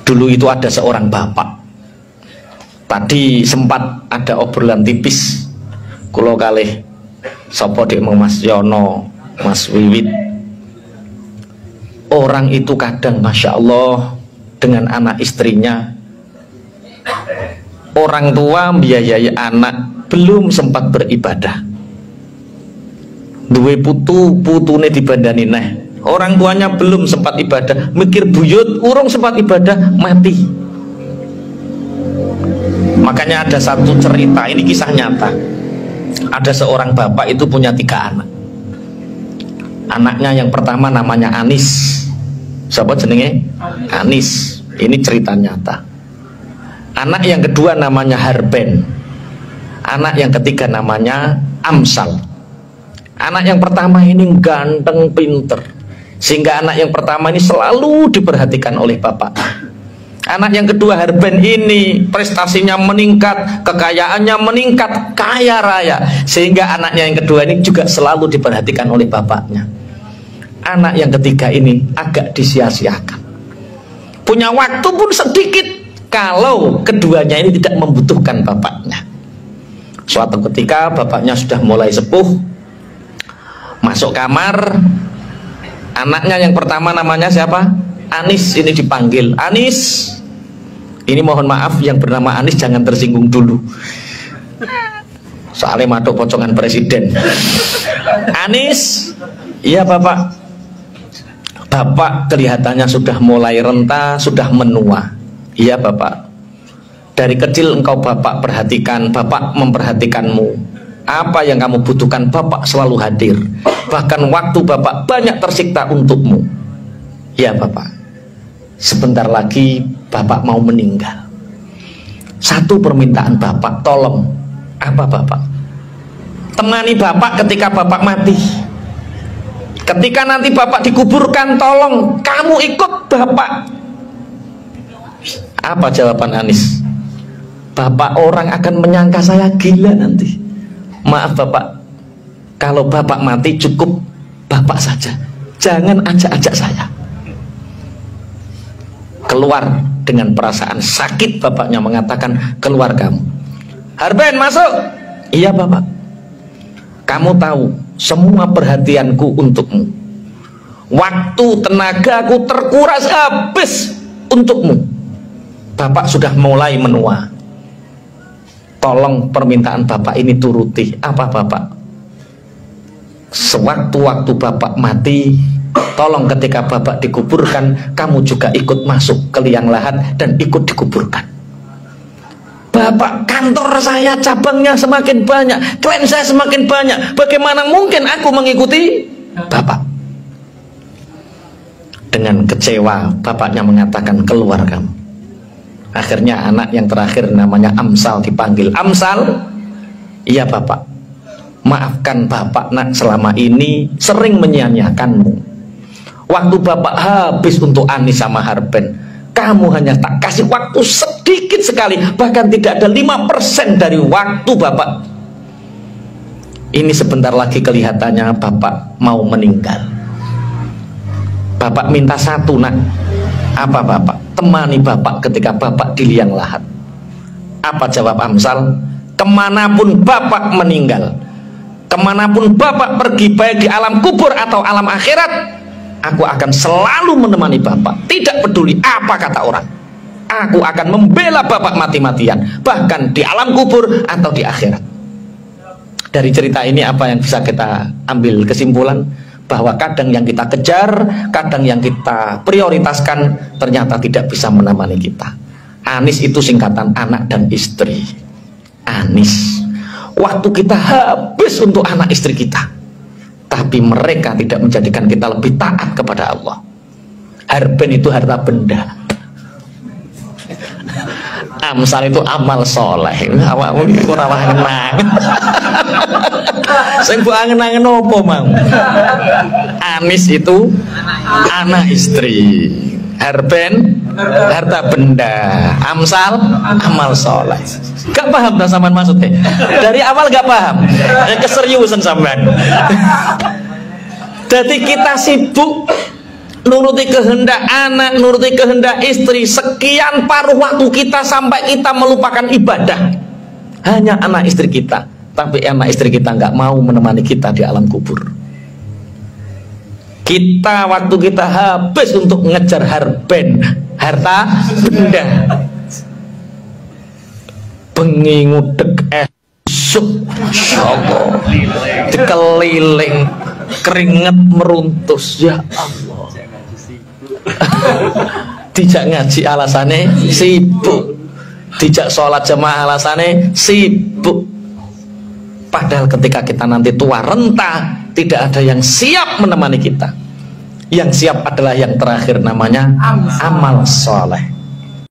Dulu itu ada seorang bapak. Tadi sempat ada obrolan tipis kulo kalih sapa dik Mas Yono, Mas Wiwit. Orang itu kadang Masya Allah dengan anak istrinya, orang tua biayai anak belum sempat beribadah, duwe putune dibandani neh, orang tuanya belum sempat ibadah, mikir buyut urung sempat ibadah mati. Makanya ada satu cerita, ini kisah nyata. Ada seorang bapak itu punya 3 anak. Anaknya yang pertama namanya Anis. Siapa jenenge? Anis. Ini cerita nyata. Anak yang kedua namanya Harben. Anak yang ketiga namanya Amsal. Anak yang pertama ini ganteng, pinter, sehingga anak yang pertama ini selalu diperhatikan oleh bapak. Anak yang kedua Harben ini prestasinya meningkat, kekayaannya meningkat, kaya raya, sehingga anaknya yang kedua ini juga selalu diperhatikan oleh bapaknya. Anak yang ketiga ini agak disia-siakan, punya waktu pun sedikit kalau keduanya ini tidak membutuhkan bapaknya. Suatu ketika bapaknya sudah mulai sepuh, masuk kamar, anaknya yang pertama namanya siapa? Anis. Ini dipanggil, Anis. Ini mohon maaf yang bernama Anis jangan tersinggung dulu, soalnya maduk pocongan presiden. Anis, iya bapak. Bapak kelihatannya sudah mulai renta, sudah menua. Iya bapak. Dari kecil engkau bapak perhatikan, bapak memperhatikanmu. Apa yang kamu butuhkan bapak selalu hadir. Bahkan waktu bapak banyak tersikta untukmu. Ya bapak, sebentar lagi bapak mau meninggal. Satu permintaan bapak, tolong. Apa bapak? Temani bapak ketika bapak mati. Ketika nanti bapak dikuburkan, tolong kamu ikut bapak. Apa jawaban Anis? Bapak, orang akan menyangka saya gila nanti. Maaf bapak, kalau bapak mati cukup bapak saja, jangan ajak-ajak saya. Keluar dengan perasaan sakit, bapaknya mengatakan, keluar kamu. Harben, masuk. Iya bapak. Kamu tahu semua perhatianku untukmu, waktu tenagaku terkuras habis untukmu. Bapak sudah mulai menua. Tolong permintaan bapak ini turuti. Apa bapak? Sewaktu-waktu bapak mati, tolong ketika bapak dikuburkan, kamu juga ikut masuk ke liang lahat dan ikut dikuburkan. Bapak, kantor saya cabangnya semakin banyak, klien saya semakin banyak, bagaimana mungkin aku mengikuti bapak? Dengan kecewa bapaknya mengatakan, keluar kamu. Akhirnya anak yang terakhir namanya Amsal dipanggil. Amsal, iya bapak, maafkan bapak nak, selama ini sering menyia-nyiakanmu. Waktu bapak habis untuk Anis sama Harben, kamu hanya tak kasih waktu sedikit sekali, bahkan tidak ada 5% dari waktu bapak. Ini sebentar lagi kelihatannya bapak mau meninggal. Bapak minta satu nak. Apa bapak? Temani bapak ketika bapak di liang lahat. Apa jawab Amsal? Kemanapun bapak meninggal, kemanapun bapak pergi, baik di alam kubur atau alam akhirat, aku akan selalu menemani bapak. Tidak peduli apa kata orang, aku akan membela bapak mati-matian, bahkan di alam kubur atau di akhirat. Dari cerita ini apa yang bisa kita ambil kesimpulan? Bahwa kadang yang kita kejar, kadang yang kita prioritaskan ternyata tidak bisa menemani kita. Anis itu singkatan anak dan istri. Anis, waktu kita habis untuk anak istri kita, tapi mereka tidak menjadikan kita lebih taat kepada Allah. Harben itu harta benda, Amsal itu amal soleh. Awakmu iki ora angen-angen. Sing mbok angen-angen opo mau? Anis itu anak istri, Harben harta benda, Amsal amal soleh. Gak paham tak sampean maksudnya? Dari awal gak paham. Keseriusan sampean. Jadi kita sibuk nuruti kehendak anak, nuruti kehendak istri, sekian paruh waktu kita sampai kita melupakan ibadah. Hanya anak istri kita, tapi anak istri kita nggak mau menemani kita di alam kubur. Kita waktu kita habis untuk ngejar harta benda. Bengi ngudeg esuk, insyaallah dikeliling keringet meruntus, ya Allah. Dijak ngaji alasannya sibuk, dijak sholat jamaah alasannya sibuk. Padahal ketika kita nanti tua renta, tidak ada yang siap menemani kita. Yang siap adalah yang terakhir, namanya amal soleh.